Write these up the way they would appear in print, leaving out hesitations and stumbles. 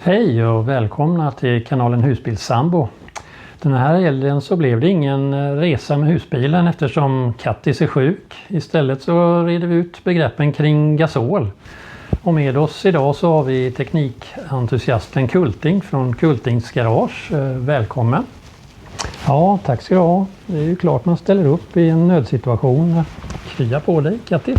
Hej och välkomna till kanalen Husbilssambo. Den här helgen så blev det ingen resa med husbilen eftersom Kattis är sjuk. Istället så reder vi ut begreppen kring gasol. Och med oss idag så har vi teknikentusiasten Kulting från Kultings garage. Välkommen! Ja, tack ska du ha. Det är ju klart man ställer upp i en nödsituation. Krya på dig, Katti.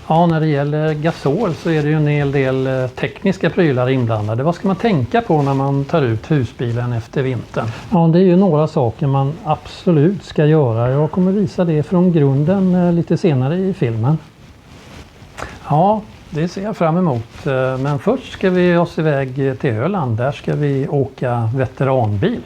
Ja, när det gäller gasol så är det ju en hel del tekniska prylar inblandade. Vad ska man tänka på när man tar ut husbilen efter vintern? Ja, det är ju några saker man absolut ska göra. Jag kommer visa det från grunden lite senare i filmen. Ja, det ser jag fram emot. Men först ska vi oss iväg till Öland. Där ska vi åka veteranbil.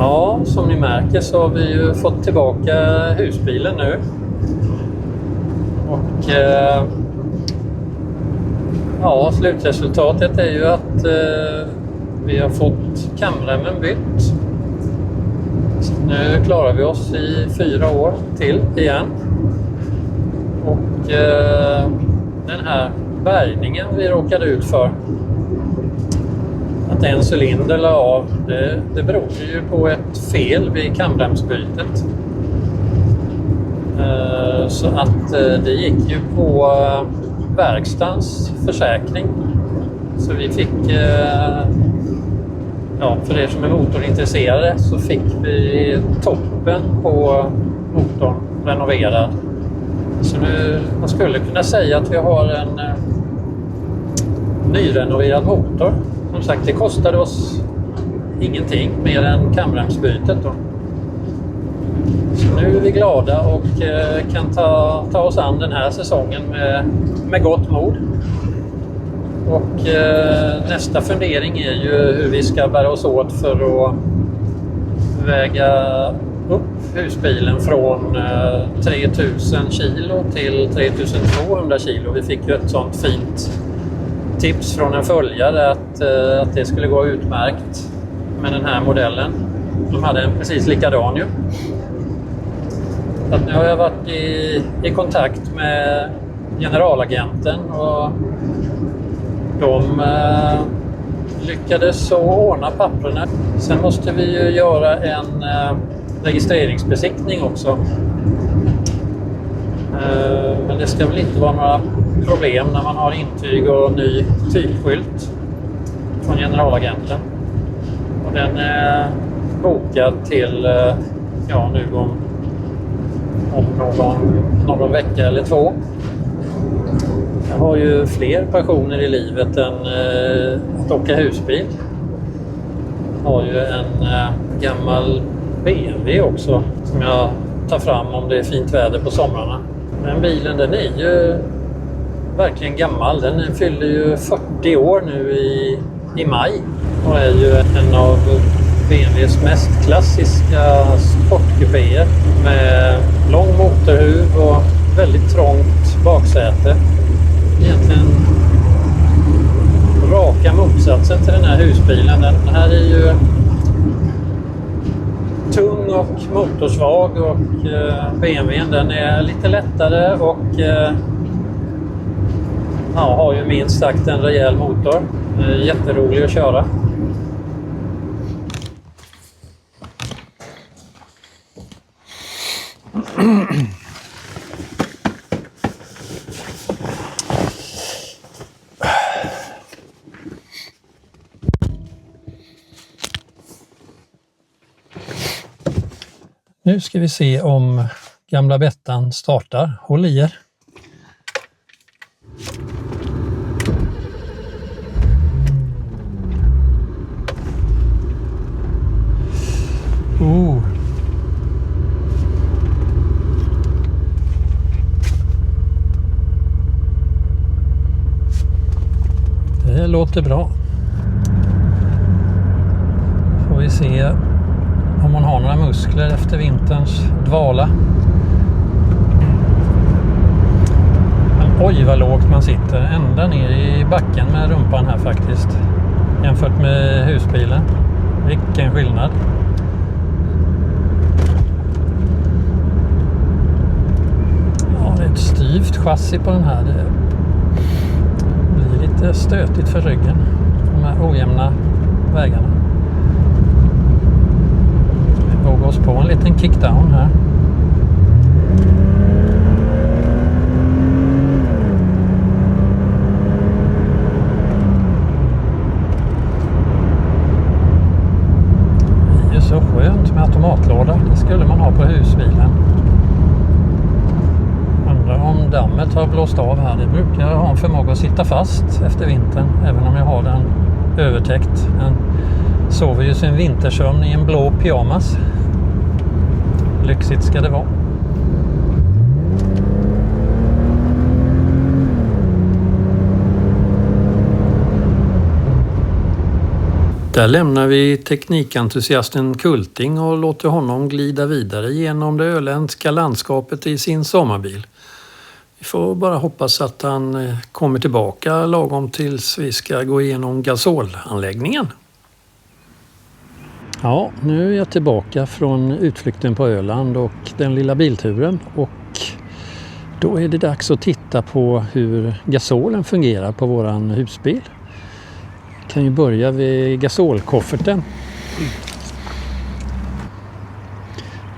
Ja, som ni märker så har vi ju fått tillbaka husbilen nu. Och ja, slutresultatet är ju att vi har fått kamremmen bytt. Så nu klarar vi oss i 4 år till igen. Och den här bärgningen vi råkade ut för, att en cylinder la av, det beror ju på ett fel vid kamremsbytet. Så att det gick ju på verkstans försäkring. Så vi fick, ja, för er som är motorintresserade så fick vi toppen på motorn renoverad. Så nu, man skulle kunna säga att vi har en nyrenoverad motor. Som sagt, det kostade oss ingenting mer än kamremsbytet då. Så nu är vi glada och kan ta oss an den här säsongen med gott mod. Och nästa fundering är ju hur vi ska bära oss åt för att väga upp husbilen från 3000 kilo till 3200 kilo. Vi fick ju ett sånt fint tips från en följare att det skulle gå utmärkt med den här modellen. De hade en precis likadan ju. Att nu har jag varit i kontakt med generalagenten och de lyckades så ordna papperna. Sen måste vi ju göra en registreringsbesiktning också. Men det ska väl inte vara några problem när man har intyg och ny typskylt från generalagenten. Och den är bokad till nu om någon vecka eller 2. Jag har ju fler passioner i livet än att åka husbil. Jag har ju en gammal BMW också som jag tar fram om det är fint väder på somrarna. Den bilen, den är ju verkligen gammal. Den fyller ju 40 år nu i maj och är ju en av BMWs mest klassiska sportkupéer med lång motorhuv och väldigt trångt baksäte. Egentligen raka motsatsen till den här husbilen. Den här är ju tung och motorsvag och BMWn den är lite lättare och har ju minst sagt en rejäl motor. Jätterolig att köra. Nu ska vi se om gamla Bettan startar. Håll i er. Det låter bra. Får vi se om hon har några muskler efter vinterns dvala. Men oj vad lågt man sitter. Ända ner i backen med rumpan här faktiskt. Jämfört med husbilen. Vilken skillnad. Ja, det är ett styvt chassi på den här. Det blir lite stötigt för ryggen. De här ojämna vägarna. Vi vågar oss på en liten kickdown här. Det är ju så skönt med automatlåda. Det skulle man ha på husbilen. Undrar om dammet har blåst av här. Det brukar ha en förmåga att sitta fast efter vintern. Även om jag har den övertäckt. Den sover ju sin vintersömn i en blå pyjamas. Lyxigt ska det vara. Där lämnar vi teknikentusiasten Kulting och låter honom glida vidare genom det öländska landskapet i sin sommarbil. Vi får bara hoppas att han kommer tillbaka lagom tills vi ska gå igenom gasolanläggningen. Ja, nu är jag tillbaka från utflykten på Öland och den lilla bilturen. Och då är det dags att titta på hur gasolen fungerar på våran husbil. Vi kan ju börja vid gasolkofferten.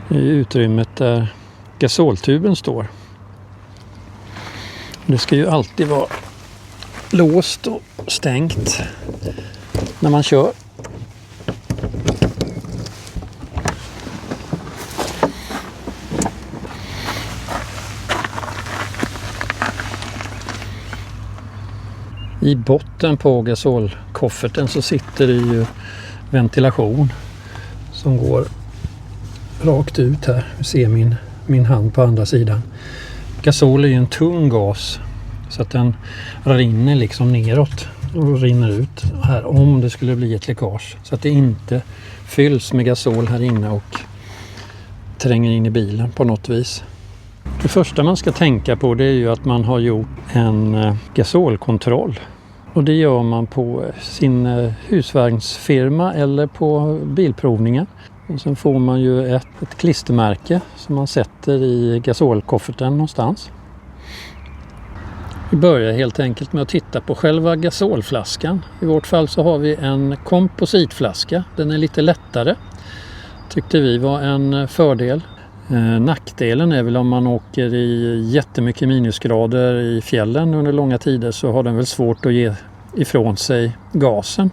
Det är utrymmet där gasoltuben står. Det ska ju alltid vara låst och stängt när man kör. I botten på gasolkofferten så sitter det ju ventilation som går rakt ut här. Du ser min hand på andra sidan. Gasol är ju en tung gas så att den rinner liksom neråt och rinner ut här om det skulle bli ett läckage. Så att det inte fylls med gasol här inne och tränger in i bilen på något vis. Det första man ska tänka på det är ju att man har gjort en gasolkontroll. Och det gör man på sin husvagnsfirma eller på bilprovningen. Och sen får man ju ett klistermärke som man sätter i gasolkofferten någonstans. Vi börjar helt enkelt med att titta på själva gasolflaskan. I vårt fall så har vi en kompositflaska. Den är lite lättare. Tyckte vi var en fördel. Nackdelen är väl om man åker i jättemycket minusgrader i fjällen under långa tider så har den väl svårt att ge ifrån sig gasen.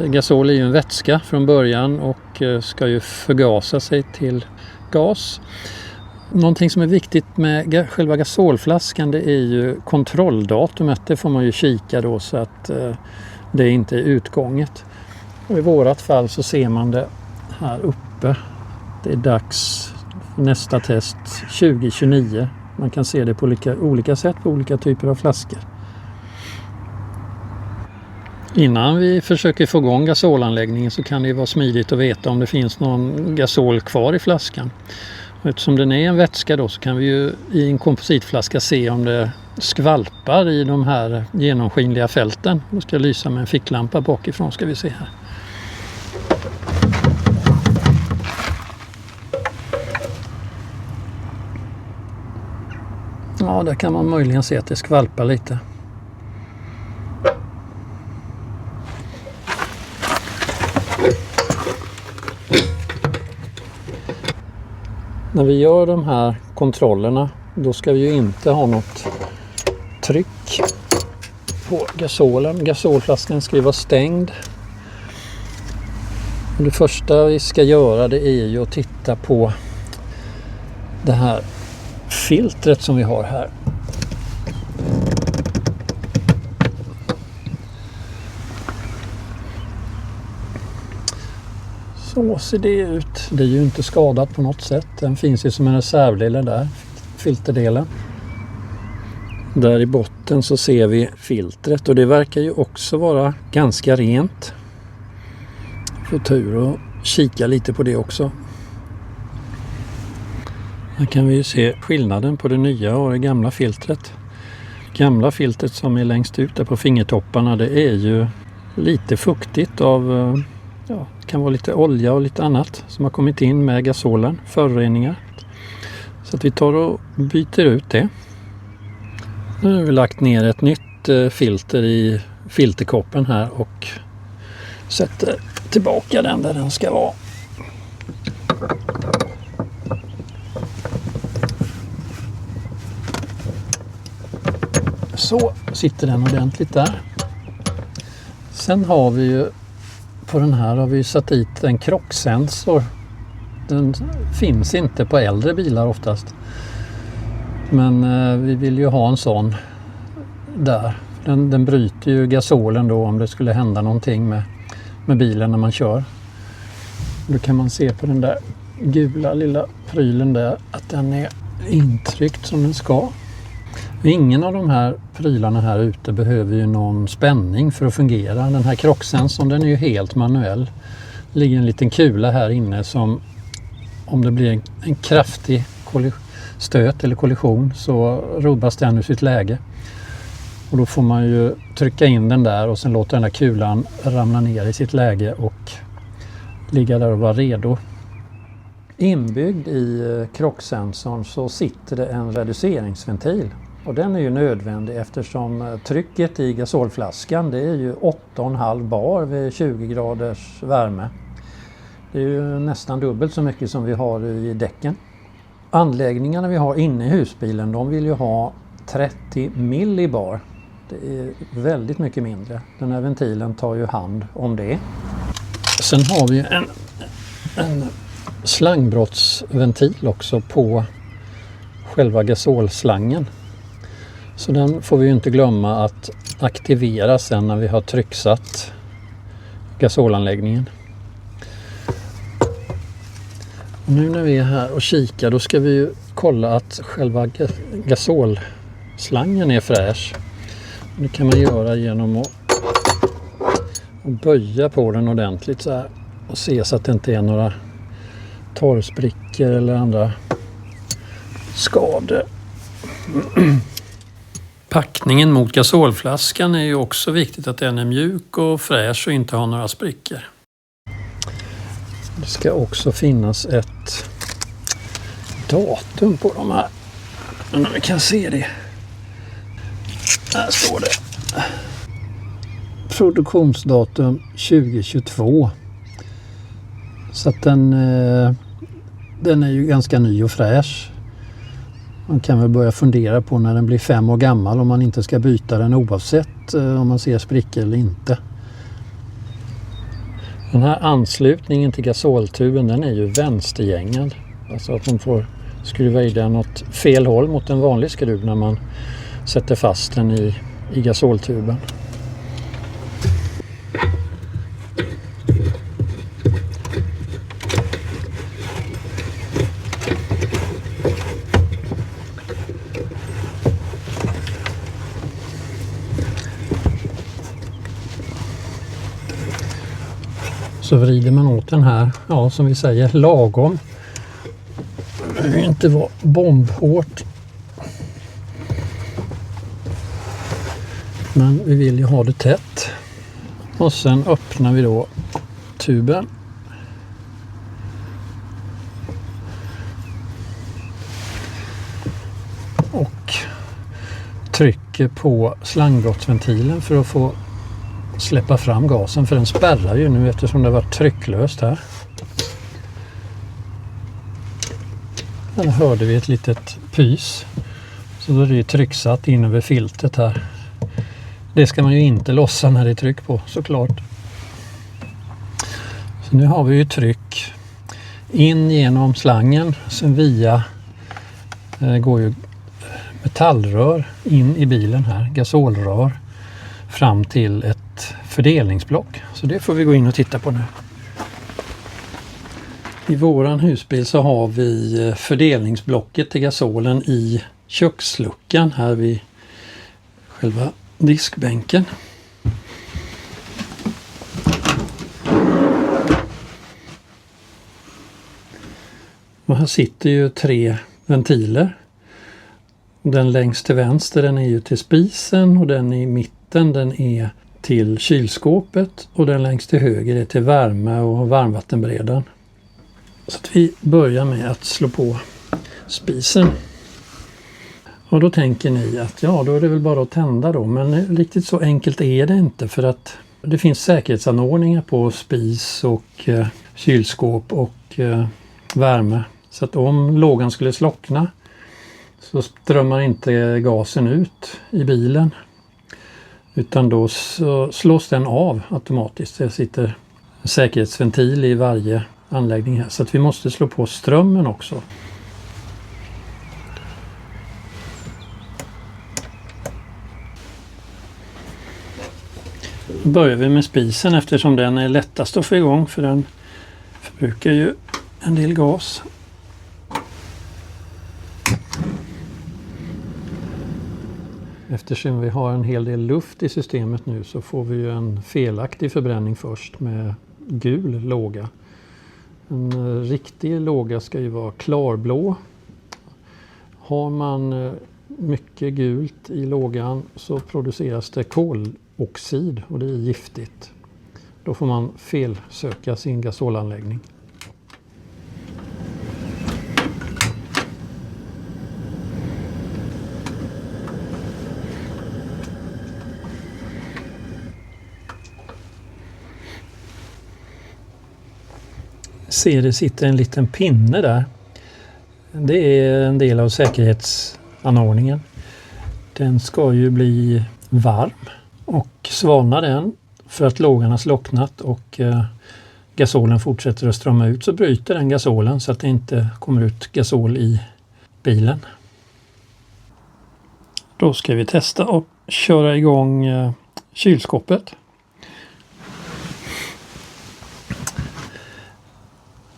Gasol är ju en vätska från början och ska ju förgasa sig till gas. Någonting som är viktigt med själva gasolflaskan det är ju kontrolldatumet. Det får man ju kika då så att det inte är utgånget. Och i vårat fall så ser man det här uppe. Det är dags för nästa test 2029. Man kan se det på olika sätt på olika typer av flaskor. Innan vi försöker få igång gasolanläggningen så kan det vara smidigt att veta om det finns någon gasol kvar i flaskan. Och eftersom den är en vätska då så kan vi ju i en kompositflaska se om det skvalpar i de här genomskinliga fälten. Då ska jag lysa med en ficklampa bakifrån ska vi se här. Ja, där kan man möjligen se att det skvalpar lite. När vi gör de här kontrollerna då ska vi ju inte ha något tryck på gasolen. Gasolflaskan ska ju vara stängd. Och det första vi ska göra det är ju att titta på det här filtret som vi har här. Så ser det ut. Det är ju inte skadat på något sätt. Den finns ju som en reservdel där, filterdelen. Där i botten så ser vi filtret och det verkar ju också vara ganska rent. Får tur och kika lite på det också. Här kan vi ju se skillnaden på det nya och det gamla filtret. Gamla filtret som är längst ut där på fingertopparna, det är ju lite fuktigt av, kan vara lite olja och lite annat som har kommit in med gasolen, föroreningar. Så att vi tar och byter ut det. Nu har vi lagt ner ett nytt filter i filterkoppen här och sätter tillbaka den där den ska vara. Så sitter den ordentligt där. Sen har vi ju på den här har vi satt dit en krocksensor. Den finns inte på äldre bilar oftast. Men vi vill ju ha en sån där. Den bryter ju gasolen då om det skulle hända någonting med bilen när man kör. Då kan man se på den där gula lilla prylen där att den är intryckt som den ska. Ingen av de här prylarna här ute behöver ju någon spänning för att fungera. Den här krocksensorn, den är ju helt manuell. Det ligger en liten kula här inne som om det blir en kraftig stöt eller kollision så rubbas den ur sitt läge. Och då får man ju trycka in den där och sen låta den där kulan ramla ner i sitt läge och ligga där och vara redo. Inbyggd i krocksensorn så sitter det en reduceringsventil. Och den är ju nödvändig eftersom trycket i gasolflaskan det är ju 8,5 bar vid 20 graders värme. Det är ju nästan dubbelt så mycket som vi har i däcken. Anläggningarna vi har inne i husbilen de vill ju ha 30 millibar. Det är väldigt mycket mindre. Den här ventilen tar ju hand om det. Sen har vi en slangbrottsventil också på själva gasolslangen. Så den får vi ju inte glömma att aktivera sen när vi har trycksatt gasolanläggningen. Och nu när vi är här och kikar då ska vi ju kolla att själva gasolslangen är fräsch. Det kan man göra genom att böja på den ordentligt så här och se så att det inte är några torrsprickor eller andra skador. Packningen mot gasolflaskan är ju också viktigt att den är mjuk och fräsch och inte har några sprickor. Det ska också finnas ett datum på de här. Men vi kan se det. Här står det. Produktionsdatum 2022. Så att den är ju ganska ny och fräsch. Man kan väl börja fundera på när den blir 5 år gammal om man inte ska byta den oavsett om man ser sprickor eller inte. Den här anslutningen till gasoltuben den är ju vänstergängad. Alltså att man får skruva i den åt fel håll mot en vanlig skruv när man sätter fast den i gasoltuben. Så vrider man åt den här, ja som vi säger, lagom. Det vill inte vara bombhårt. Men vi vill ju ha det tätt. Och sen öppnar vi då tuben. Och trycker på slangbrottsventilen för att få släppa fram gasen, för den spärrar ju nu eftersom det var trycklöst här. Här hörde vi ett litet pys. Så då är det trycksatt in över filtret här. Det ska man ju inte lossa när det är tryck på, såklart. Så nu har vi ju tryck in genom slangen. Sen via går ju metallrör in i bilen här, gasolrör, fram till ett fördelningsblock. Så det får vi gå in och titta på nu. I våran husbil så har vi fördelningsblocket till gasolen i köksluckan här vid själva diskbänken. Och här sitter ju 3 ventiler. Den längst till vänster den är ju till spisen och den i mitten den är till kylskåpet och den längst till höger är till värme och varmvattenberedaren. Så att vi börjar med att slå på spisen. Och då tänker ni att ja, då är det väl bara att tända då. Men riktigt så enkelt är det inte, för att det finns säkerhetsanordningar på spis och kylskåp och värme. Så att om lågan skulle slockna så strömmar inte gasen ut i bilen. Utan då så slås den av automatiskt. Det sitter en säkerhetsventil i varje anläggning här. Så att vi måste slå på strömmen också. Då börjar vi med spisen eftersom den är lättast att få igång, för den förbrukar ju en del gas. Eftersom vi har en hel del luft i systemet nu så får vi ju en felaktig förbränning först med gul låga. En riktig låga ska ju vara klarblå. Har man mycket gult i lågan så produceras det koloxid och det är giftigt. Då får man felsöka sin gasolanläggning. Ser det sitter en liten pinne där. Det är en del av säkerhetsanordningen. Den ska ju bli varm och svalnar den för att lågan har slocknat och gasolen fortsätter att strömma ut, så bryter den gasolen så att det inte kommer ut gasol i bilen. Då ska vi testa och köra igång kylskåpet.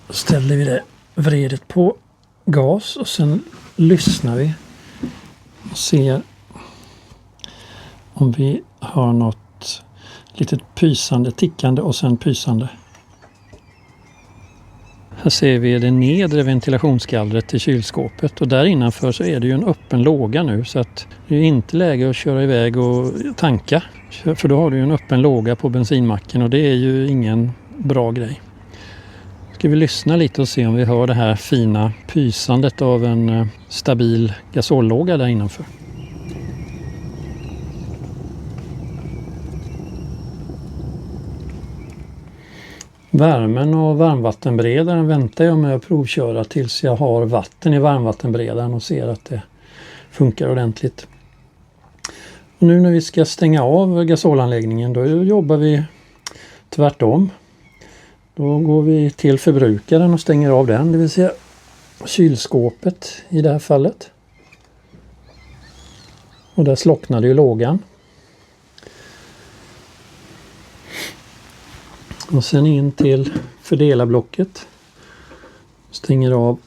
Då ställer vi det vredet på gas och sen lyssnar vi och ser om vi har något litet pysande, tickande och sen pysande. Här ser vi det nedre ventilationsgallret till kylskåpet och där innanför så är det ju en öppen låga nu, så att det är inte läge att köra iväg och tanka, för då har du ju en öppen låga på bensinmacken och det är ju ingen bra grej. Ska vi lyssna lite och se om vi hör det här fina pysandet av en stabil gasollåga där innanför. Värmen och varmvattenberedaren väntar jag med att provköra tills jag har vatten i varmvattenberedaren och ser att det funkar ordentligt. Och nu när vi ska stänga av gasolanläggningen då jobbar vi tvärtom. Då går vi till förbrukaren och stänger av den, det vill säga kylskåpet i det här fallet. Och där slocknade ju lågan. Och sen in till fördelarblocket. Stänger av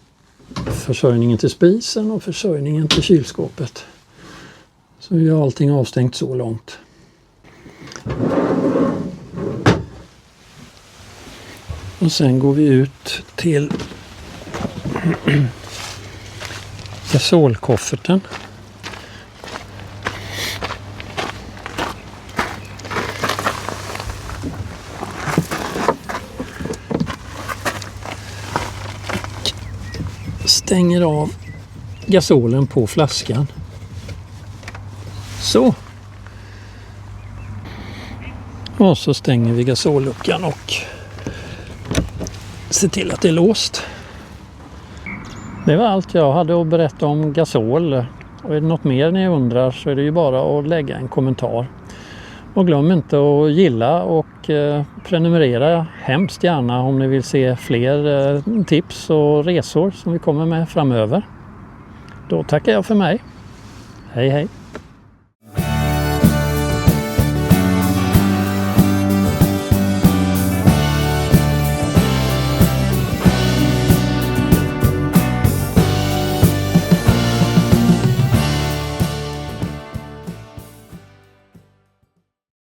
försörjningen till spisen och försörjningen till kylskåpet. Så vi har allting avstängt så långt. Och sen går vi ut till gasolkofferten. Stänger av gasolen på flaskan. Så. Och så stänger vi gasolluckan och ser till att det är låst. Det var allt jag hade att berätta om gasol. Och är det något mer ni undrar så är det ju bara att lägga en kommentar. Och glöm inte att gilla och prenumerera hemskt gärna om ni vill se fler tips och resor som vi kommer med framöver. Då tackar jag för mig. Hej hej!